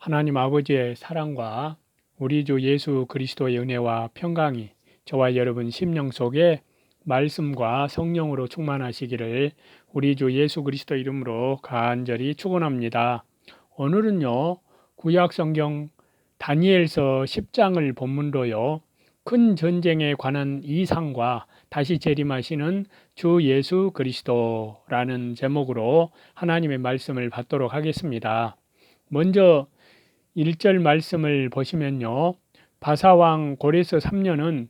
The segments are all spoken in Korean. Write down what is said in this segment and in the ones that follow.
하나님 아버지의 사랑과 우리 주 예수 그리스도의 은혜와 평강이 저와 여러분 심령 속에 말씀과 성령으로 충만하시기를 우리 주 예수 그리스도 이름으로 간절히 축원합니다. 오늘은요, 구약 성경 다니엘서 10장을 본문으로요, 큰 전쟁에 관한 이상과 다시 재림하시는 주 예수 그리스도라는 제목으로 하나님의 말씀을 받도록 하겠습니다. 먼저 1절 말씀을 보시면요, 바사왕 고레스 3년은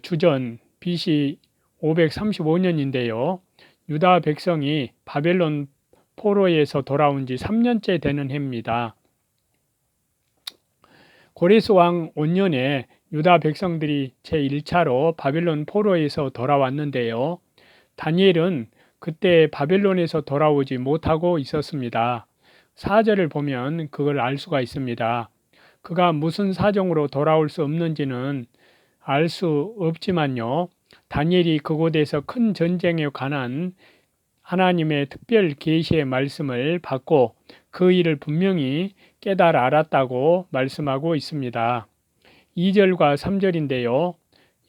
주전 BC 535년인데요. 유다 백성이 바벨론 포로에서 돌아온 지 3년째 되는 해입니다. 고레스 왕 5년에 유다 백성들이 제1차로 바벨론 포로에서 돌아왔는데요. 다니엘은 그때 바벨론에서 돌아오지 못하고 있었습니다. 4절을 보면 그걸 알 수가 있습니다. 그가 무슨 사정으로 돌아올 수 없는지는 알 수 없지만요. 다니엘이 그곳에서 큰 전쟁에 관한 하나님의 특별 계시의 말씀을 받고 그 일을 분명히 깨달아 알았다고 말씀하고 있습니다. 2절과 3절인데요.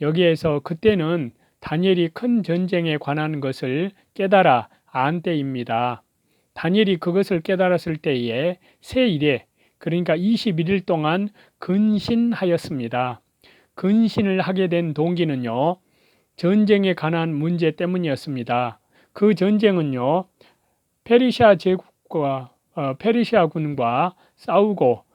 여기에서 그때는 다니엘이 큰 전쟁에 관한 것을 깨달아 안 때입니다. 다니엘이 그것을 깨달았을 때에 새 일에, 그러니까 21일 동안 근신하였습니다. 근신을 하게 된 동기는요, 전쟁에 관한 문제 때문이었습니다. 그 전쟁은요, 페르시아 제국과 페르시아군과 싸우고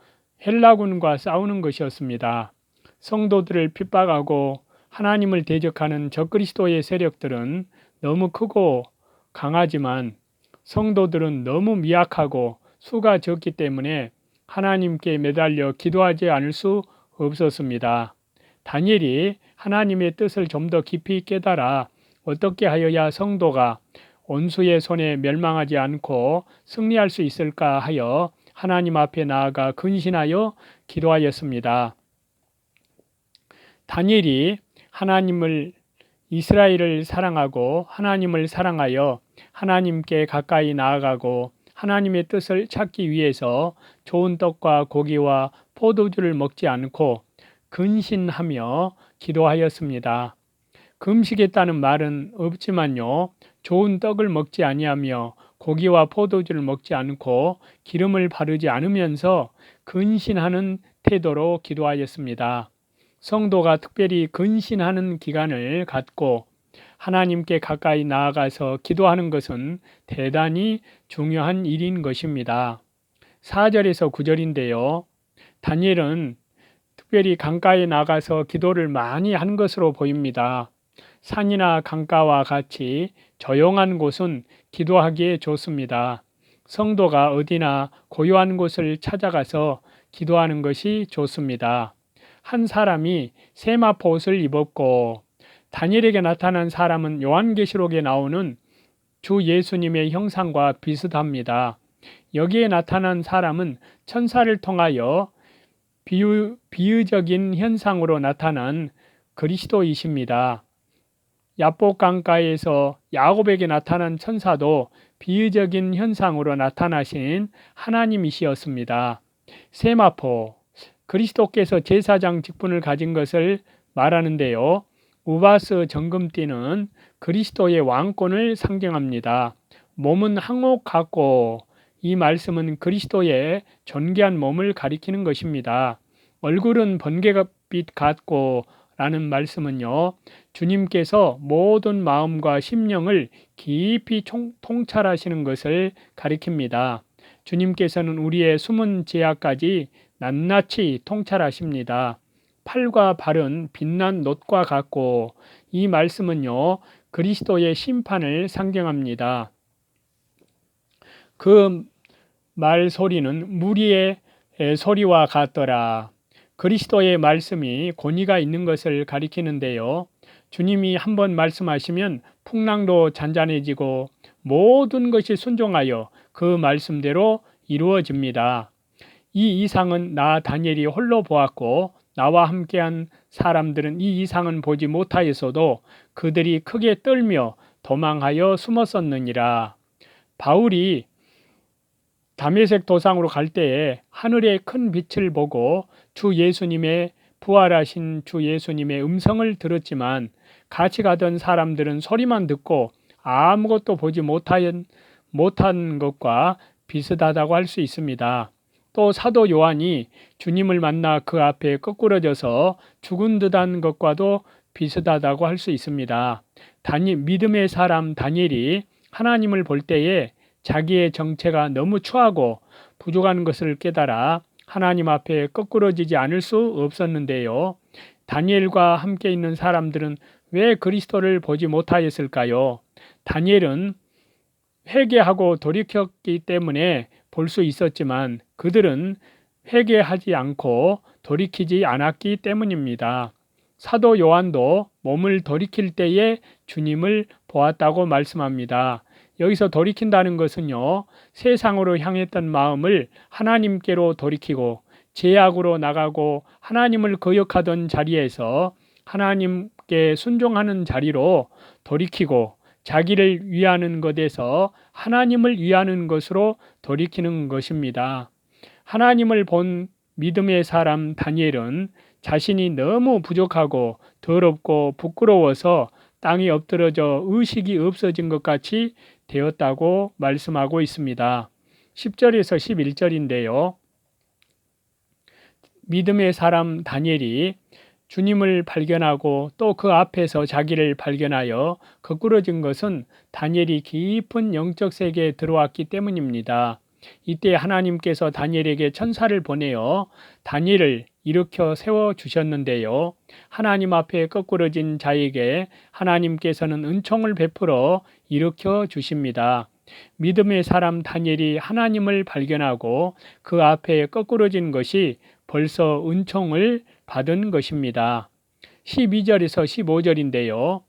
헬라군과 싸우는 것이었습니다. 성도들을 핍박하고 하나님을 대적하는 적그리스도의 세력들은 너무 크고 강하지만 성도들은 너무 미약하고 수가 적기 때문에 하나님께 매달려 기도하지 않을 수 없었습니다. 다니엘이 하나님의 뜻을 좀 더 깊이 깨달아 어떻게 하여야 성도가 원수의 손에 멸망하지 않고 승리할 수 있을까 하여 하나님 앞에 나아가 근신하여 기도하였습니다. 다니엘이 이스라엘을 사랑하고 하나님을 사랑하여 하나님께 가까이 나아가고 하나님의 뜻을 찾기 위해서 좋은 떡과 고기와 포도주를 먹지 않고 근신하며 기도하였습니다. 금식했다는 말은 없지만요, 좋은 떡을 먹지 아니하며 고기와 포도주를 먹지 않고 기름을 바르지 않으면서 근신하는 태도로 기도하였습니다. 성도가 특별히 근신하는 기간을 갖고 하나님께 가까이 나아가서 기도하는 것은 대단히 중요한 일인 것입니다. 4절에서 9절인데요. 다니엘은 특별히 강가에 나가서 기도를 많이 한 것으로 보입니다. 산이나 강가와 같이 조용한 곳은 기도하기에 좋습니다. 성도가 어디나 고요한 곳을 찾아가서 기도하는 것이 좋습니다. 한 사람이 세마포 옷을 입었고 다니엘에게 나타난 사람은 요한계시록에 나오는 주 예수님의 형상과 비슷합니다. 여기에 나타난 사람은 천사를 통하여 비유적인 현상으로 나타난 그리스도이십니다. 야복 강가에서 야곱에게 나타난 천사도 비유적인 현상으로 나타나신 하나님이시었습니다. 세마포, 그리스도께서 제사장 직분을 가진 것을 말하는데요. 우바스 정금띠는 그리스도의 왕권을 상징합니다. 몸은 항옥 같고 이 말씀은 그리스도의 존귀한 몸을 가리키는 것입니다. 얼굴은 번개빛 같고 라는 말씀은요, 주님께서 모든 마음과 심령을 깊이 통찰하시는 것을 가리킵니다. 주님께서는 우리의 숨은 죄악까지 낱낱이 통찰하십니다. 팔과 발은 빛난 놋과 같고 이 말씀은요, 그리스도의 심판을 상징합니다. 그 말 소리는 무리의 소리와 같더라. 그리스도의 말씀이 권위가 있는 것을 가리키는데요. 주님이 한번 말씀하시면 풍랑도 잔잔해지고 모든 것이 순종하여 그 말씀대로 이루어집니다. 이 이상은 나 다니엘이 홀로 보았고 나와 함께한 사람들은 이 이상은 보지 못하였어도 그들이 크게 떨며 도망하여 숨었었느니라. 바울이 다메섹 도상으로 갈 때에 하늘의 큰 빛을 보고 주 예수님의 부활하신 주 예수님의 음성을 들었지만 같이 가던 사람들은 소리만 듣고 아무것도 보지 못한 것과 비슷하다고 할 수 있습니다. 또 사도 요한이 주님을 만나 그 앞에 거꾸러져서 죽은 듯한 것과도 비슷하다고 할 수 있습니다. 믿음의 사람 다니엘이 하나님을 볼 때에 자기의 정체가 너무 추하고 부족한 것을 깨달아 하나님 앞에 거꾸러지지 않을 수 없었는데요. 다니엘과 함께 있는 사람들은 왜 그리스도를 보지 못하였을까요? 다니엘은 회개하고 돌이켰기 때문에 볼 수 있었지만 그들은 회개하지 않고 돌이키지 않았기 때문입니다. 사도 요한도 몸을 돌이킬 때에 주님을 보았다고 말씀합니다. 여기서 돌이킨다는 것은요, 세상으로 향했던 마음을 하나님께로 돌이키고 죄악으로 나가고 하나님을 거역하던 자리에서 하나님께 순종하는 자리로 돌이키고 자기를 위하는 것에서 하나님을 위하는 것으로 돌이키는 것입니다. 하나님을 본 믿음의 사람 다니엘은 자신이 너무 부족하고 더럽고 부끄러워서 땅에 엎드러져 의식이 없어진 것 같이 되었다고 말씀하고 있습니다. 10절에서 11절인데요. 믿음의 사람 다니엘이 주님을 발견하고 또 그 앞에서 자기를 발견하여 거꾸러진 것은 다니엘이 깊은 영적 세계에 들어왔기 때문입니다. 이때 하나님께서 다니엘에게 천사를 보내어 다니엘을 일으켜 세워주셨는데요. 하나님 앞에 거꾸러진 자에게 하나님께서는 은총을 베풀어 일으켜 주십니다. 믿음의 사람 다니엘이 하나님을 발견하고 그 앞에 거꾸러진 것이 벌써 은총을 받은 것입니다. 12절에서 15절인데요.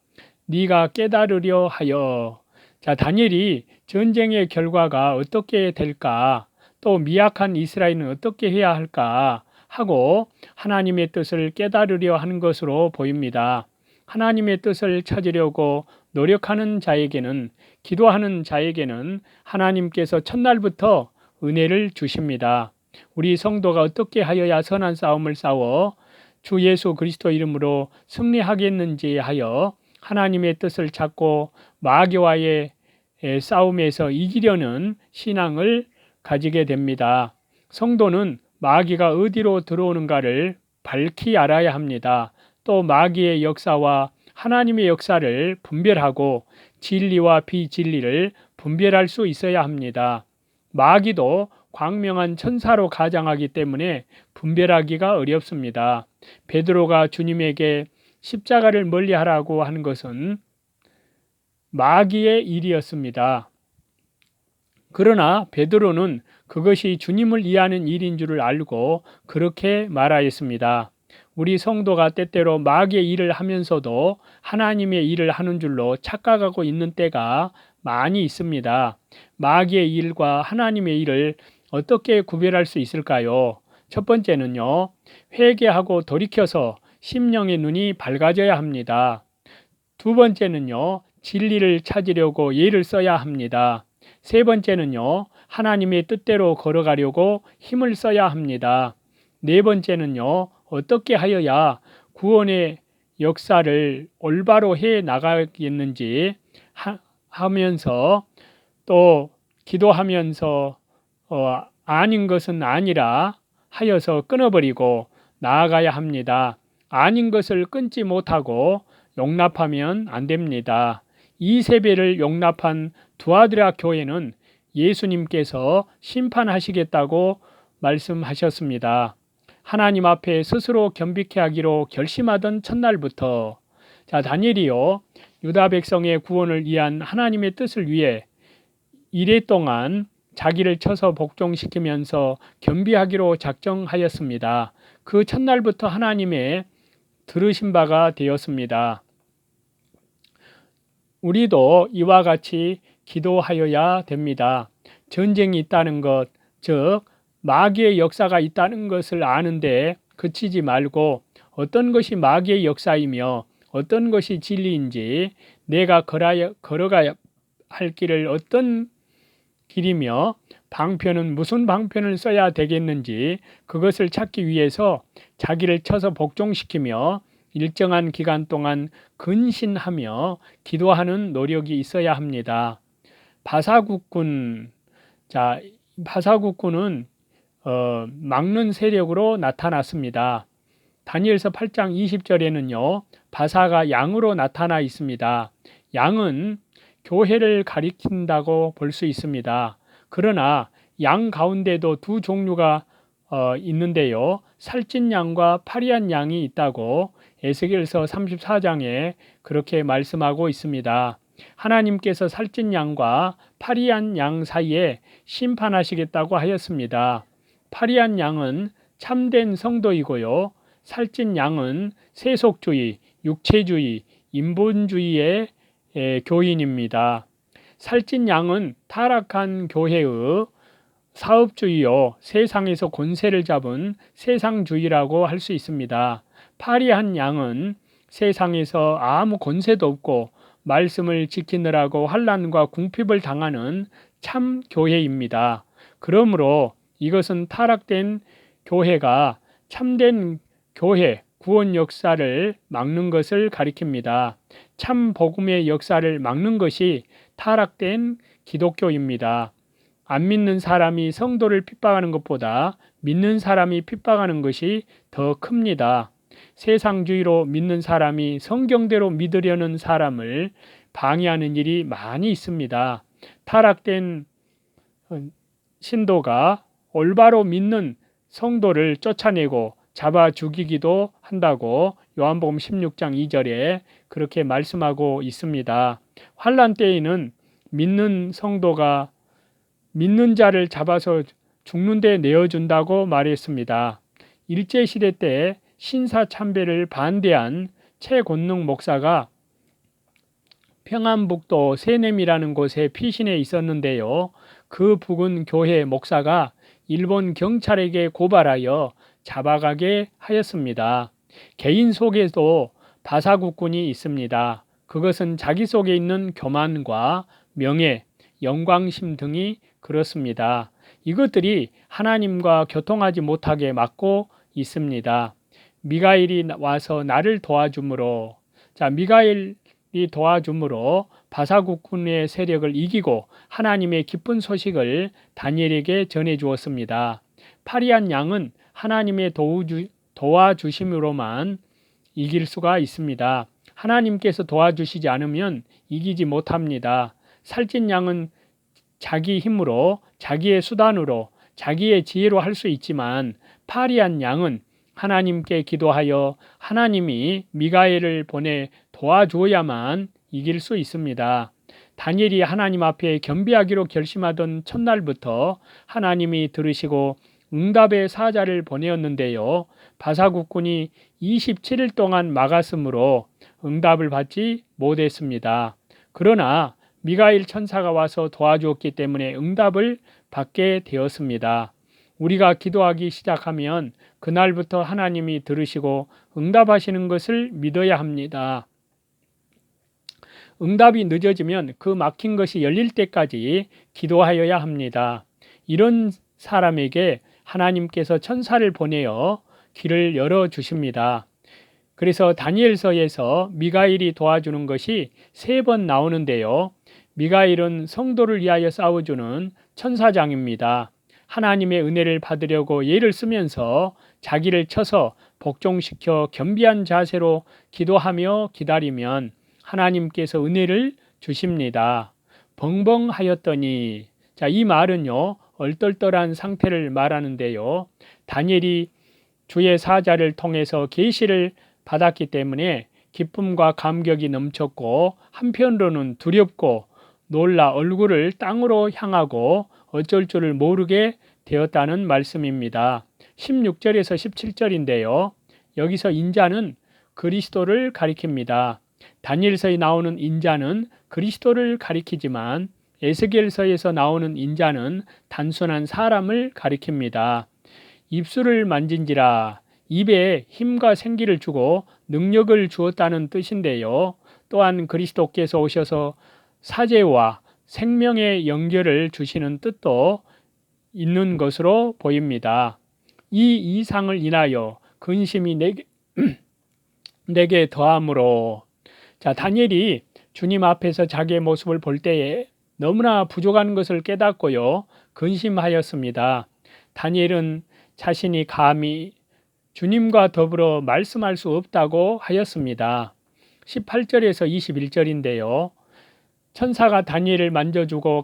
네가 깨달으려 하여. 자, 다니엘이 전쟁의 결과가 어떻게 될까? 또 미약한 이스라엘은 어떻게 해야 할까? 하고 하나님의 뜻을 깨달으려 하는 것으로 보입니다. 하나님의 뜻을 찾으려고 노력하는 자에게는, 기도하는 자에게는 하나님께서 첫날부터 은혜를 주십니다. 우리 성도가 어떻게 하여야 선한 싸움을 싸워 주 예수 그리스도 이름으로 승리하겠는지 하여 하나님의 뜻을 찾고 마귀와의 싸움에서 이기려는 신앙을 가지게 됩니다. 성도는 마귀가 어디로 들어오는가를 밝히 알아야 합니다. 또 마귀의 역사와 하나님의 역사를 분별하고 진리와 비진리를 분별할 수 있어야 합니다. 마귀도 광명한 천사로 가장하기 때문에 분별하기가 어렵습니다. 베드로가 주님에게 십자가를 멀리하라고 하는 것은 마귀의 일이었습니다. 그러나 베드로는 그것이 주님을 위하는 일인 줄을 알고 그렇게 말하였습니다. 우리 성도가 때때로 마귀의 일을 하면서도 하나님의 일을 하는 줄로 착각하고 있는 때가 많이 있습니다. 마귀의 일과 하나님의 일을 어떻게 구별할 수 있을까요? 첫 번째는요, 회개하고 돌이켜서 심령의 눈이 밝아져야 합니다. 두 번째는요, 진리를 찾으려고 예를 써야 합니다. 세 번째는요, 하나님의 뜻대로 걸어가려고 힘을 써야 합니다. 네 번째는요, 어떻게 하여야 구원의 역사를 올바로 해 나가겠는지 하면서 또 기도하면서 아닌 것은 아니라 하여서 끊어버리고 나아가야 합니다. 아닌 것을 끊지 못하고 용납하면 안 됩니다. 이세벨을 용납한 두아드라 교회는 예수님께서 심판하시겠다고 말씀하셨습니다. 하나님 앞에 스스로 겸비케 하기로 결심하던 첫날부터 다니엘이요, 유다 백성의 구원을 위한 하나님의 뜻을 위해 이래 동안 자기를 쳐서 복종시키면서 겸비하기로 작정하였습니다. 그 첫날부터 하나님의 들으신 바가 되었습니다. 우리도 이와 같이 기도하여야 됩니다. 전쟁이 있다는 것, 즉 마귀의 역사가 있다는 것을 아는데 그치지 말고 어떤 것이 마귀의 역사이며 어떤 것이 진리인지, 내가 걸어가야 할 길을 어떤 길이며 방편은 무슨 방편을 써야 되겠는지 그것을 찾기 위해서 자기를 쳐서 복종시키며 일정한 기간 동안 근신하며 기도하는 노력이 있어야 합니다. 바사국군, 자, 바사국군은 막는 세력으로 나타났습니다. 다니엘서 8장 20절에는요. 바사가 양으로 나타나 있습니다. 양은 교회를 가리킨다고 볼 수 있습니다. 그러나 양 가운데도 두 종류가 있는데요. 살찐 양과 파리한 양이 있다고 에스겔서 34장에 그렇게 말씀하고 있습니다. 하나님께서 살찐 양과 파리한 양 사이에 심판하시겠다고 하였습니다. 파리한 양은 참된 성도이고요. 살찐 양은 세속주의, 육체주의, 인본주의의 교인입니다. 살찐 양은 타락한 교회의 사업주의요, 세상에서 권세를 잡은 세상주의라고 할 수 있습니다. 파리한 양은 세상에서 아무 권세도 없고 말씀을 지키느라고 환난과 궁핍을 당하는 참 교회입니다. 그러므로 이것은 타락된 교회가 참된 교회, 구원 역사를 막는 것을 가리킵니다. 참 복음의 역사를 막는 것이 타락된 기독교입니다. 안 믿는 사람이 성도를 핍박하는 것보다 믿는 사람이 핍박하는 것이 더 큽니다. 세상주의로 믿는 사람이 성경대로 믿으려는 사람을 방해하는 일이 많이 있습니다. 타락된 신도가 올바로 믿는 성도를 쫓아내고 잡아 죽이기도 한다고 요한복음 16장 2절에 그렇게 말씀하고 있습니다. 환난 때에는 믿는 성도가 믿는 자를 잡아서 죽는 데 내어준다고 말했습니다. 일제시대 때 신사참배를 반대한 최곤능 목사가 평안북도 세냄이라는 곳에 피신해 있었는데요. 그 부근 교회 목사가 일본 경찰에게 고발하여 잡아가게 하였습니다. 개인 속에도 바사국군이 있습니다. 그것은 자기 속에 있는 교만과 명예, 영광심 등이 그렇습니다. 이것들이 하나님과 교통하지 못하게 막고 있습니다. 미가엘이 와서 나를 도와주므로, 미가엘이 도와주므로 바사국군의 세력을 이기고 하나님의 기쁜 소식을 다니엘에게 전해 주었습니다. 파리한 양은 하나님의 도와주심으로만 이길 수가 있습니다. 하나님께서 도와주시지 않으면 이기지 못합니다. 살찐 양은 자기 힘으로, 자기의 수단으로, 자기의 지혜로 할 수 있지만 파리한 양은 하나님께 기도하여 하나님이 미가엘을 보내 도와줘야만 이길 수 있습니다. 다니엘이 하나님 앞에 겸비하기로 결심하던 첫날부터 하나님이 들으시고 응답의 사자를 보내었는데요. 바사국군이 27일 동안 막았으므로 응답을 받지 못했습니다. 그러나 미가엘 천사가 와서 도와주었기 때문에 응답을 받게 되었습니다. 우리가 기도하기 시작하면 그날부터 하나님이 들으시고 응답하시는 것을 믿어야 합니다. 응답이 늦어지면 그 막힌 것이 열릴 때까지 기도하여야 합니다. 이런 사람에게 하나님께서 천사를 보내어 길을 열어주십니다. 그래서 다니엘서에서 미가엘이 도와주는 것이 3번 나오는데요. 미가엘은 성도를 위하여 싸워주는 천사장입니다. 하나님의 은혜를 받으려고 예를 쓰면서 자기를 쳐서 복종시켜 겸비한 자세로 기도하며 기다리면 하나님께서 은혜를 주십니다. 벙벙하였더니, 이 말은요, 얼떨떨한 상태를 말하는데요. 다니엘이 주의 사자를 통해서 계시를 받았기 때문에 기쁨과 감격이 넘쳤고 한편으로는 두렵고 놀라 얼굴을 땅으로 향하고 어쩔 줄을 모르게 되었다는 말씀입니다. 16절에서 17절인데요. 여기서 인자는 그리스도를 가리킵니다. 다니엘서에 나오는 인자는 그리스도를 가리키지만 에스겔서에서 나오는 인자는 단순한 사람을 가리킵니다. 입술을 만진지라, 입에 힘과 생기를 주고 능력을 주었다는 뜻인데요. 또한 그리스도께서 오셔서 사제와 생명의 연결을 주시는 뜻도 있는 것으로 보입니다. 이 이상을 인하여 근심이 내게 더함으로. 자, 다니엘이 주님 앞에서 자기의 모습을 볼 때에 너무나 부족한 것을 깨닫고요, 근심하였습니다. 다니엘은 자신이 감히 주님과 더불어 말씀할 수 없다고 하였습니다. 18절에서 21절인데요. 천사가 다니엘을 만져주고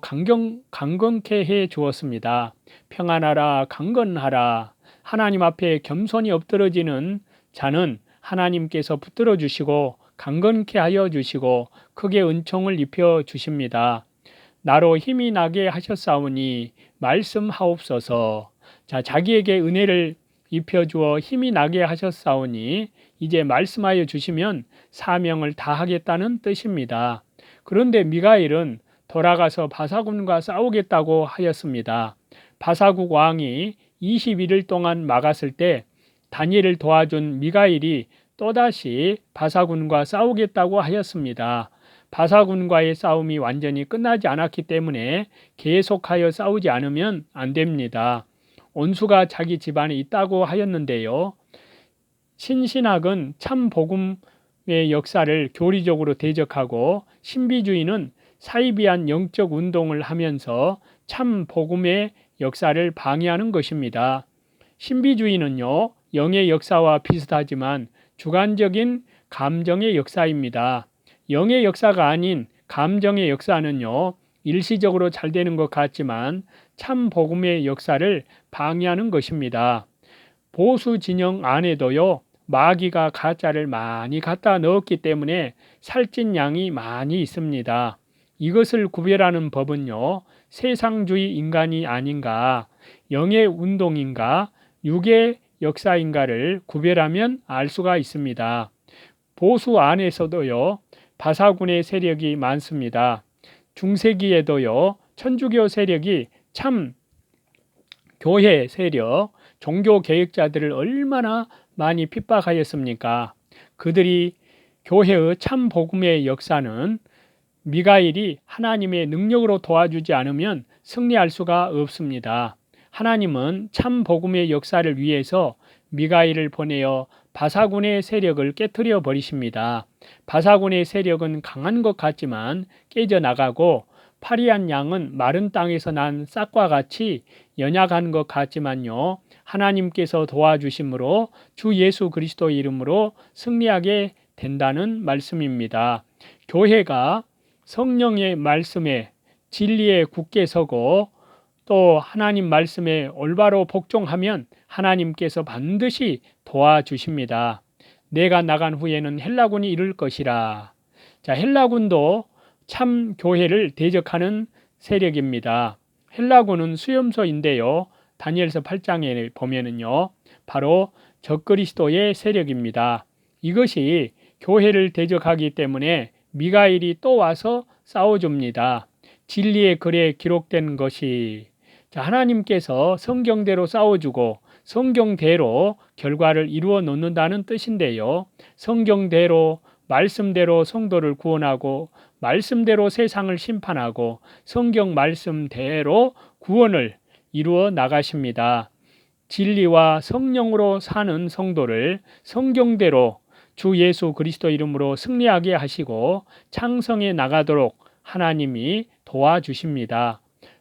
강건케 해 주었습니다. 평안하라, 강건하라. 하나님 앞에 겸손히 엎드러지는 자는 하나님께서 붙들어 주시고 강건케 하여 주시고 크게 은총을 입혀 주십니다. 나로 힘이 나게 하셨사오니 말씀하옵소서. 자, 자기에게 은혜를 입혀 주어 힘이 나게 하셨사오니 이제 말씀하여 주시면 사명을 다하겠다는 뜻입니다. 그런데 미가엘은 돌아가서 바사군과 싸우겠다고 하였습니다. 바사국 왕이 21일 동안 막았을 때 다니엘을 도와준 미가엘이 또다시 바사군과 싸우겠다고 하였습니다. 바사군과의 싸움이 완전히 끝나지 않았기 때문에 계속하여 싸우지 않으면 안 됩니다. 온수가 자기 집안에 있다고 하였는데요. 신신학은 참 복음의 역사를 교리적으로 대적하고 신비주의는 사이비한 영적 운동을 하면서 참 복음의 역사를 방해하는 것입니다. 신비주의는요, 영의 역사와 비슷하지만 주관적인 감정의 역사입니다. 영의 역사가 아닌 감정의 역사는요, 일시적으로 잘 되는 것 같지만 참 복음의 역사를 방해하는 것입니다. 보수 진영 안에도요, 마귀가 가짜를 많이 갖다 넣었기 때문에 살찐 양이 많이 있습니다. 이것을 구별하는 법은요, 세상주의 인간이 아닌가, 영의 운동인가, 육의 역사인가를 구별하면 알 수가 있습니다. 보수 안에서도요, 바사군의 세력이 많습니다. 중세기에도요, 천주교 세력이 참 교회 세력, 종교 개혁자들을 얼마나 많이 핍박하였습니까? 그들이 교회의 참 복음의 역사는 미가엘이 하나님의 능력으로 도와주지 않으면 승리할 수가 없습니다. 하나님은 참 복음의 역사를 위해서 미가엘을 보내어 바사군의 세력을 깨뜨려 버리십니다. 바사군의 세력은 강한 것 같지만 깨져나가고 파리한 양은 마른 땅에서 난 싹과 같이 연약한 것 같지만요, 하나님께서 도와주심으로 주 예수 그리스도의 이름으로 승리하게 된다는 말씀입니다. 교회가 성령의 말씀에 진리에 굳게 서고 또 하나님 말씀에 올바로 복종하면 하나님께서 반드시 도와주십니다. 내가 나간 후에는 헬라군이 이룰 것이라. 자, 헬라군도 참 교회를 대적하는 세력입니다. 헬라군은 수염소인데요, 다니엘서 8장에 보면은요, 바로 적그리스도의 세력입니다. 이것이 교회를 대적하기 때문에 미가엘이 또 와서 싸워줍니다. 진리의 글에 기록된 것이, 자, 하나님께서 성경대로 싸워주고 성경대로 결과를 이루어 놓는다는 뜻인데요, 성경대로 말씀대로 성도를 구원하고 말씀대로 세상을 심판하고 성경 말씀대로 구원을 이루어 나가십니다. 진리와 성령으로 사는 성도를 성경대로 주 예수 그리스도 이름으로 승리하게 하시고 창성해 나가도록 하나님이 도와주십니다.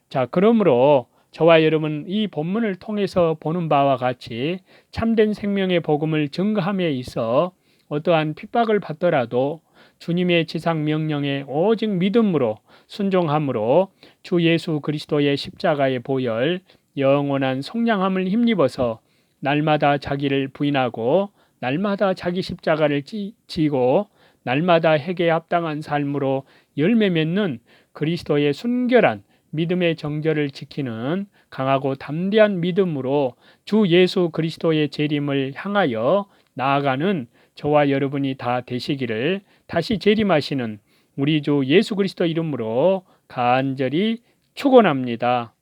자, 그러므로 저와 여러분 이 본문을 통해서 보는 바와 같이 참된 생명의 복음을 증거함에 있어 어떠한 핍박을 받더라도 주님의 지상 명령에 오직 믿음으로 순종함으로 주 예수 그리스도의 십자가의 보혈, 영원한 속량함을 힘입어서 날마다 자기를 부인하고 날마다 자기 십자가를 지고 날마다 핵에 합당한 삶으로 열매 맺는 그리스도의 순결한 믿음의 정절을 지키는 강하고 담대한 믿음으로 주 예수 그리스도의 재림을 향하여 나아가는 저와 여러분이 다 되시기를 다시 재림하시는 우리 주 예수 그리스도 이름으로 간절히 축원합니다.